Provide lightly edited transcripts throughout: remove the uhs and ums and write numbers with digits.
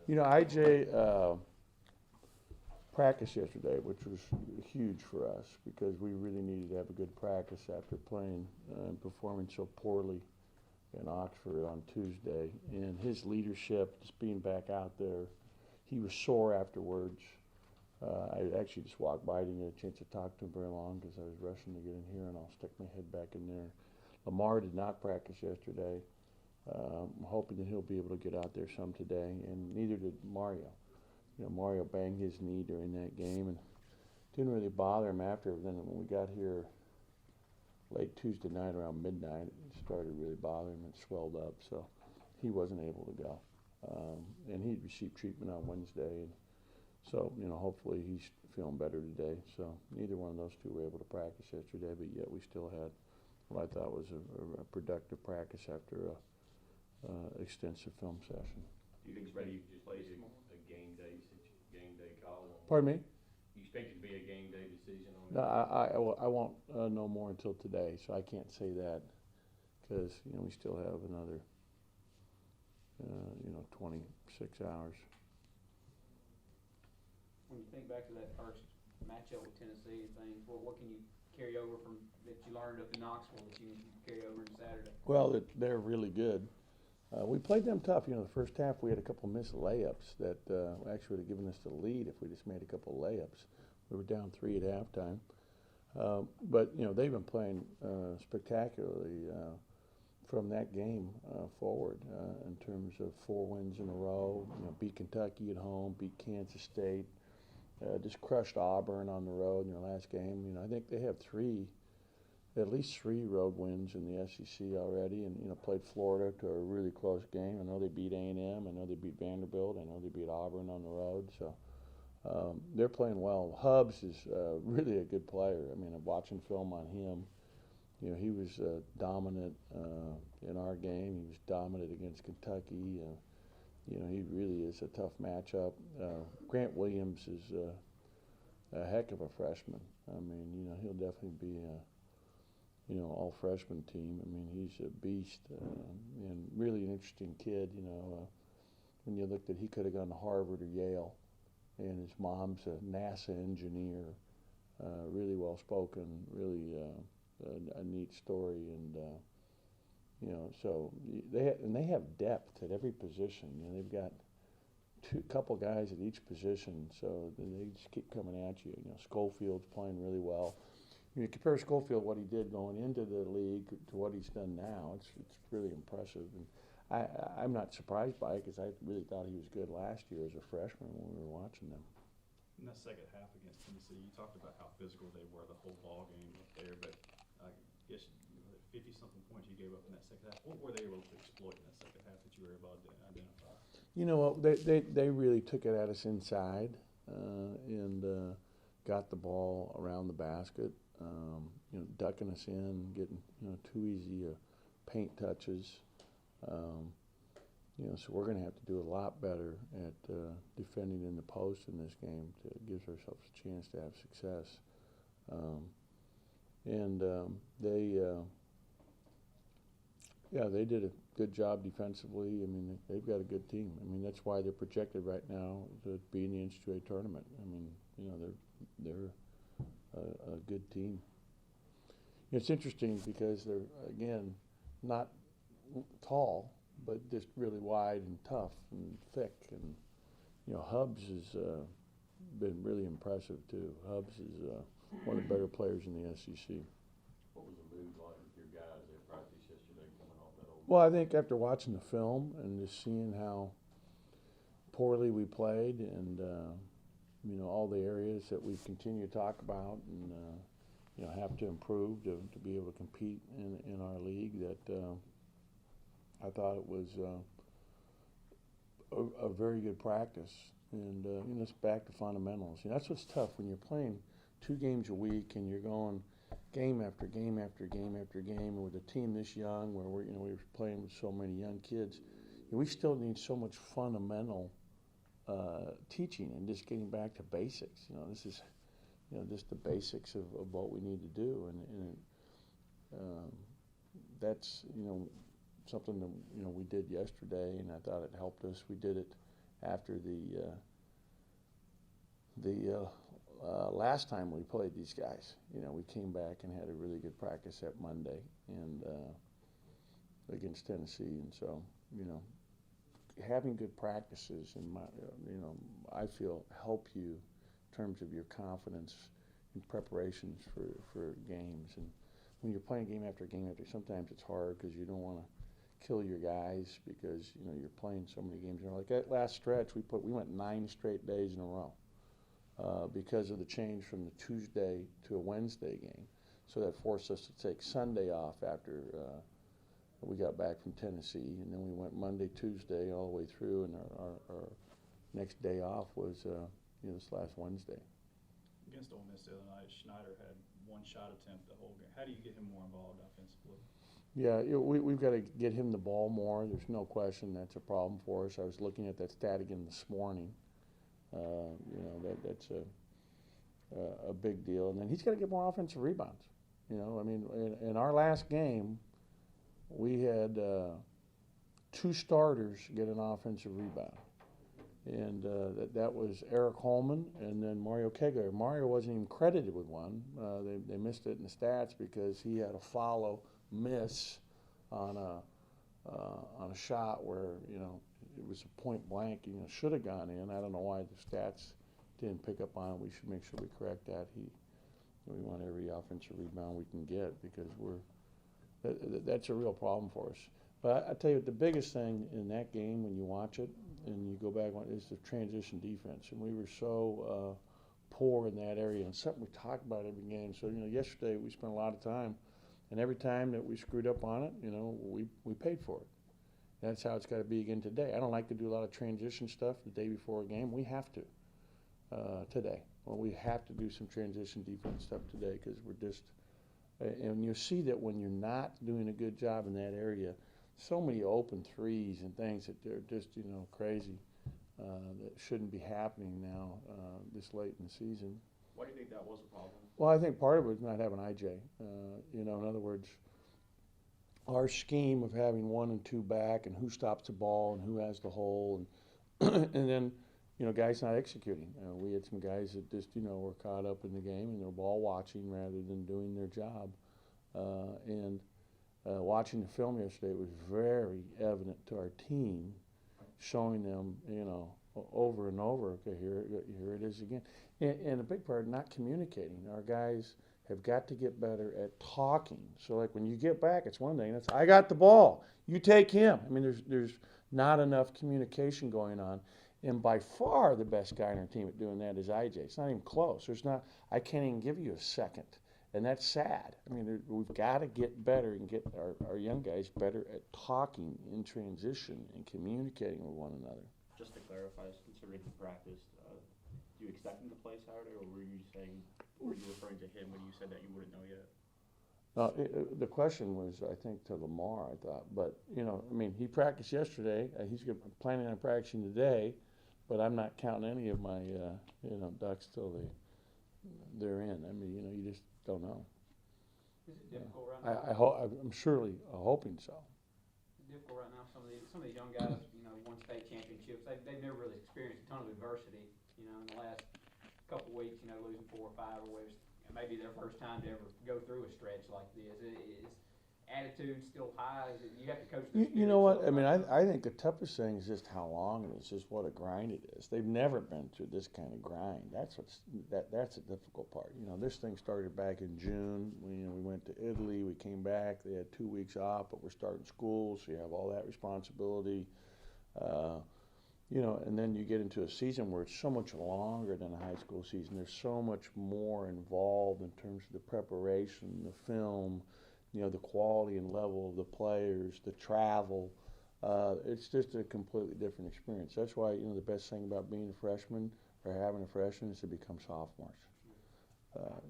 You know, IJ practiced yesterday, which was huge for us because we really needed to have a good practice after playing and performing so poorly in Oxford on Tuesday. And his leadership, just being back out there, he was sore afterwards. I actually just walked by, didn't get a chance to talk to him very long because I was rushing to get in here, and I'll stick my head back in there. Lamar did not practice yesterday. I'm hoping that he'll be able to get out there some today, and neither did Mario. You know, Mario banged his knee during that game, and didn't really bother him after. Then when we got here late Tuesday night around midnight, it started really bothering him and swelled up, so he wasn't able to go. And he received treatment on Wednesday, and so, you know, hopefully he's feeling better today. So neither one of those two were able to practice yesterday, but yet we still had what I thought was a productive practice after a extensive film session. Do you expect you to play a game day call? Pardon me? You expect it to be a game day decision on No, it? I won't know more until today, so I can't say that because, you know, we still have another, 26 hours. When you think back to that first matchup with Tennessee and things, what can you carry over from that you learned up in Knoxville that you can carry over into Saturday? Well, they're really good. We played them tough. You know, the first half we had a couple missed layups that actually would have given us the lead if we just made a couple layups. We were down 3 at halftime. But, you know, they've been playing spectacularly from that game forward in terms of 4 wins in a row. You know, beat Kentucky at home, beat Kansas State, just crushed Auburn on the road in their last game. You know, I think they have at least three road wins in the SEC already, and, you know, played Florida to a really close game. I know they beat A&M. I know they beat Vanderbilt. I know they beat Auburn on the road. So they're playing well. Hubbs is really a good player. I mean, I'm watching film on him. You know, he was dominant in our game. He was dominant against Kentucky. You know, he really is a tough matchup. Grant Williams is a heck of a freshman. I mean, you know, he'll definitely be all freshman team. I mean, he's a beast and really an interesting kid. You know, when you looked at, he could have gone to Harvard or Yale, and his mom's a NASA engineer, really well spoken, really a neat story, and you know, so they have depth at every position. You know, they've got couple guys at each position, so they just keep coming at you. You know, Schofield's playing really well. You compare Schofield, what he did going into the league, to what he's done now. It's really impressive, and I'm not surprised by it because I really thought he was good last year as a freshman when we were watching them. In that second half against Tennessee, you talked about how physical they were the whole ball game up there, but I guess 50-something points you gave up in that second half. What were they able to exploit in that second half that you were able to identify? You know, they really took it at us inside and got the ball around the basket. You know, ducking us in, getting, you know, too easy paint touches. You know, so we're going to have to do a lot better at defending in the post in this game to give ourselves a chance to have success. They did a good job defensively. I mean, they've got a good team. I mean, that's why they're projected right now to be in the NCAA tournament. I mean, you know, they're a good team. It's interesting because they're, again, not tall, but just really wide and tough and thick. And, you know, Hubbs has been really impressive, too. Hubbs is one of the better players in the SEC. What was the mood like with your guys at practice yesterday coming off that old? Well, I think after watching the film and just seeing how poorly we played and, you know, all the areas that we've continued to talk about and, you know, have to improve to be able to compete in our league, that I thought it was a very good practice. And, you know, it's back to fundamentals. You know, that's what's tough when you're playing 2 games a week and you're going game after game after game after game, and with a team this young where we're playing with so many young kids, and we still need so much fundamental teaching and just getting back to basics. You know, this is, you know, just the basics of what we need to do, and that's, you know, something that, you know, we did yesterday, and I thought it helped us. We did it after the last time we played these guys. You know, we came back and had a really good practice that Monday and against Tennessee, and so, you know, having good practices and you know, I feel help you in terms of your confidence in preparations for games. And when you're playing game after game after, sometimes it's hard because you don't want to kill your guys because, you know, you're playing so many games. You know, like that last stretch, we went 9 straight days in a row because of the change from the Tuesday to a Wednesday game. So that forced us to take Sunday off after we got back from Tennessee, and then we went Monday, Tuesday, all the way through, and our next day off was you know, this last Wednesday. Against Ole Miss the other night, Schneider had 1 shot attempt the whole game. How do you get him more involved offensively? Yeah, you know, we've got to get him the ball more. There's no question that's a problem for us. I was looking at that stat again this morning. You know, that's a big deal. And then he's got to get more offensive rebounds. You know, I mean, in our last game, we had 2 starters get an offensive rebound. And that was Eric Holman and then Mario Kegler. Mario wasn't even credited with one. They missed it in the stats because he had a follow miss on a shot where, you know, it was a point blank, you know, should have gone in. I don't know why the stats didn't pick up on it. We should make sure we correct that. We want every offensive rebound we can get because that's a real problem for us. But I tell you, the biggest thing in that game when you watch it and you go back is the transition defense. And we were so poor in that area, and something we talk about every game. So, you know, yesterday we spent a lot of time, and every time that we screwed up on it, you know, we paid for it. That's how it's got to be again today. I don't like to do a lot of transition stuff the day before a game. We have to today. Well, we have to do some transition defense stuff today because we're just and you see that when you're not doing a good job in that area, so many open threes and things that they're just, you know, crazy that shouldn't be happening now this late in the season. Why do you think that was a problem? Well, I think part of it was not having IJ. You know, in other words, our scheme of having 1 and 2 back and who stops the ball and who has the hole and and then, you know, guys not executing. We had some guys that just, you know, were caught up in the game and they're ball watching rather than doing their job. Watching the film yesterday, it was very evident to our team, showing them, you know, over and over, okay, here it is again. And a big part, not communicating. Our guys have got to get better at talking. So, like, when you get back, it's one thing. It's, I got the ball. You take him. I mean, there's not enough communication going on. And by far the best guy on our team at doing that is IJ. It's not even close. I can't even give you a second. And that's sad. I mean, we've got to get better and get our young guys better at talking in transition and communicating with one another. Just to clarify, considering he practiced, do you expect him to play Saturday, or were you referring to him when you said that you wouldn't know yet? No, the question was, I think, to Lamar, I thought. But, you know, I mean, he practiced yesterday. He's planning on practicing today, but I'm not counting any of my, you know, ducks till they're in. I mean, you know, you just don't know. Is it difficult right now? I'm surely hoping so. It's difficult right now. Some of these young guys, you know, won state championships. They've never really experienced a ton of adversity. You know, in the last couple of weeks, you know, losing 4 or 5 or whatever, maybe their first time to ever go through a stretch like this. Is attitude still high? You have to coach their You know what? spirits I mean, up. I think the toughest thing is just how long it is, just what a grind it is. They've never been through this kind of grind. That's the difficult part. You know, this thing started back in June. We went to Italy. We came back. They had 2 weeks off, but we're starting school, so you have all that responsibility. You know, and then you get into a season where it's so much longer than a high school season. There's so much more involved in terms of the preparation, the film, you know, the quality and level of the players, the travel. It's just a completely different experience. That's why, you know, the best thing about being a freshman or having a freshman is to become sophomores.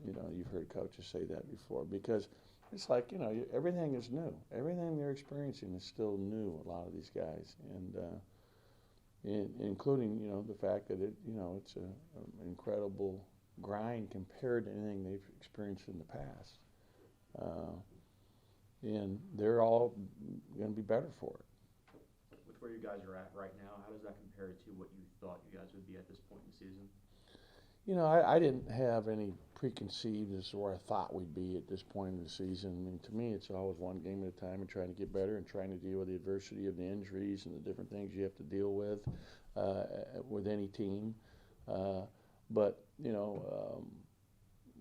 You know, you've heard coaches say that before because it's like, you know, everything is new. Everything they're experiencing is still new, a lot of these guys. And including, you know, the fact that it's an incredible grind compared to anything they've experienced in the past. And they're all going to be better for it. With where you guys are at right now, how does that compare to what you thought you guys would be at this point in the season? You know, I didn't have any preconceived as to where I thought we'd be at this point in the season. I mean, to me, it's always one game at a time and trying to get better and trying to deal with the adversity of the injuries and the different things you have to deal with any team. But, you know,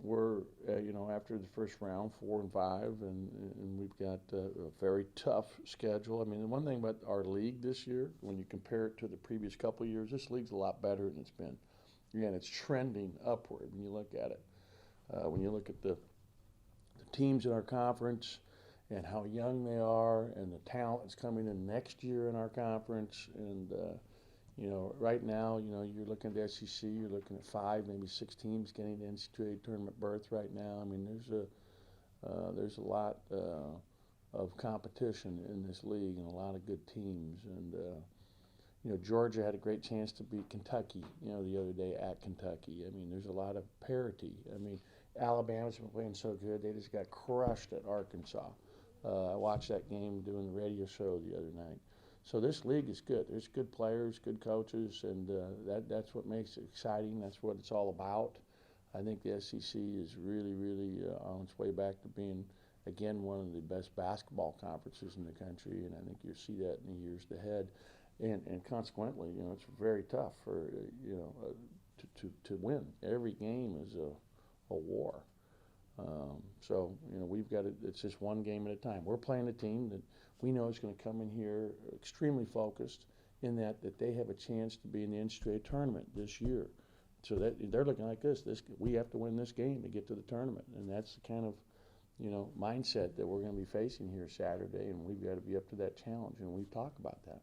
we're, you know, after the first round, 4-5, and we've got a very tough schedule. I mean, the one thing about our league this year, when you compare it to the previous couple of years, this league's a lot better than it's been. Again, it's trending upward when you look at it. When you look at the teams in our conference and how young they are and the talent that's coming in next year in our conference. And, you know, right now, you know, you're looking at the SEC, you're looking at 5, maybe 6 teams getting the NCAA tournament berth right now. I mean, there's a lot of competition in this league and a lot of good teams. And, you know, Georgia had a great chance to beat Kentucky, you know, the other day at Kentucky. I mean, there's a lot of parity. I mean, Alabama's been playing so good, they just got crushed at Arkansas. I watched that game doing the radio show the other night. So this league is good. There's good players, good coaches, and that's what makes it exciting. That's what it's all about. I think the SEC is really, really on its way back to being, again, one of the best basketball conferences in the country, and I think you'll see that in the years ahead. And consequently, you know, it's very tough for, you know, to win. Every game is a war. So, you know, we've got it's just one game at a time. We're playing a team that we know is going to come in here extremely focused in that they have a chance to be in the NCAA tournament this year. So that they're looking like this. We have to win this game to get to the tournament, and that's the kind of, you know, mindset that we're going to be facing here Saturday, and we've got to be up to that challenge, and we've talked about that.